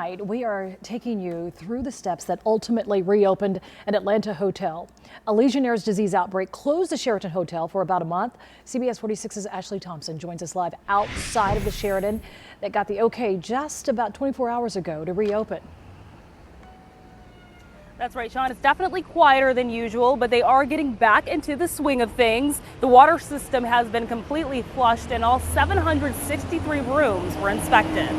Tonight, we are taking you through the steps that ultimately reopened an Atlanta hotel. A Legionnaire's disease outbreak closed the Sheraton Hotel for about a month. CBS 46's Ashley Thompson joins us live outside of the Sheraton that got the okay just about 24 hours ago to reopen. That's right, Sean. It's definitely quieter than usual, but they are getting back into the swing of things. The water system has been completely flushed and all 763 rooms were inspected.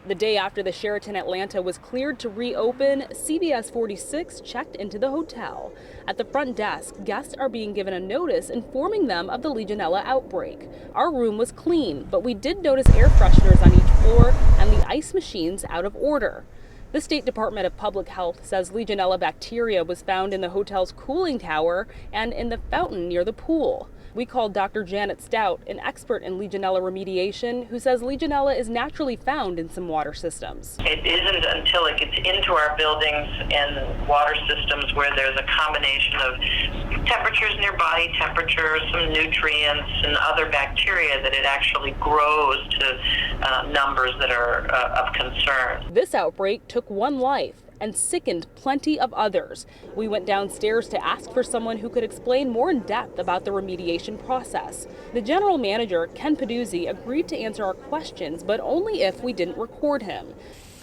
The day after the Sheraton Atlanta was cleared to reopen, CBS 46 checked into the hotel. At the front desk, guests are being given a notice informing them of the Legionella outbreak. Our room was clean, but we did notice air fresheners on each floor and the ice machines out of order. The State Department of Public Health says Legionella bacteria was found in the hotel's cooling tower and in the fountain near the pool. We called Dr. Janet Stout, an expert in Legionella remediation, who says Legionella is naturally found in some water systems. It isn't until it gets into our buildings and water systems where there's a combination of temperatures near body temperature, some nutrients, and other bacteria that it actually grows to numbers that are of concern. This outbreak took one life and sickened plenty of others. We went downstairs to ask for someone who could explain more in depth about the remediation process. The general manager, Ken Peduzzi, agreed to answer our questions, but only if we didn't record him.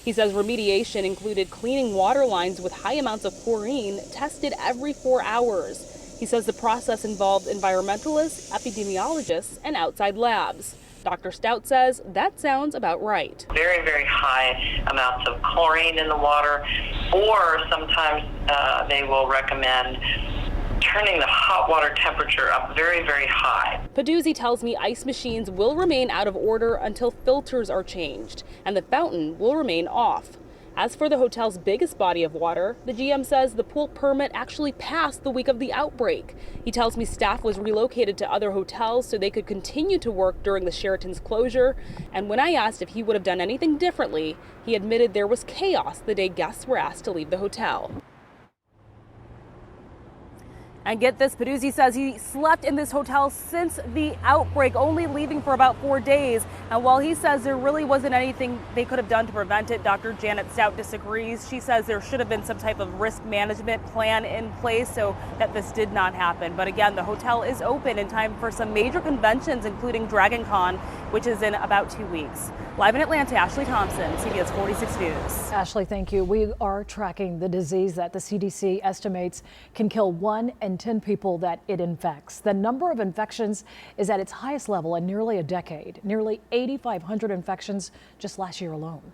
He says remediation included cleaning water lines with high amounts of chlorine tested every 4 hours. He says the process involved environmentalists, epidemiologists, and outside labs. Dr. Stout says that sounds about right. Very, very high amounts of chlorine in the water, or sometimes they will recommend turning the hot water temperature up very, very high. Peduzzi tells me ice machines will remain out of order until filters are changed, and the fountain will remain off. As for the hotel's biggest body of water, the GM says the pool permit actually passed the week of the outbreak. He tells me staff was relocated to other hotels so they could continue to work during the Sheraton's closure. And when I asked if he would have done anything differently, he admitted there was chaos the day guests were asked to leave the hotel. And get this, Peduzzi says he slept in this hotel since the outbreak, only leaving for about 4 days. And while he says there really wasn't anything they could have done to prevent it, Dr. Janet Stout disagrees. She says there should have been some type of risk management plan in place so that this did not happen. But again, the hotel is open in time for some major conventions, including Dragon Con, which is in about 2 weeks. Live in Atlanta, Ashley Thompson, CBS 46 News. Ashley, thank you. We are tracking the disease that the CDC estimates can kill 1 in 10 people that it infects. The number of infections is at its highest level in nearly a decade, nearly 8,500 infections just last year alone.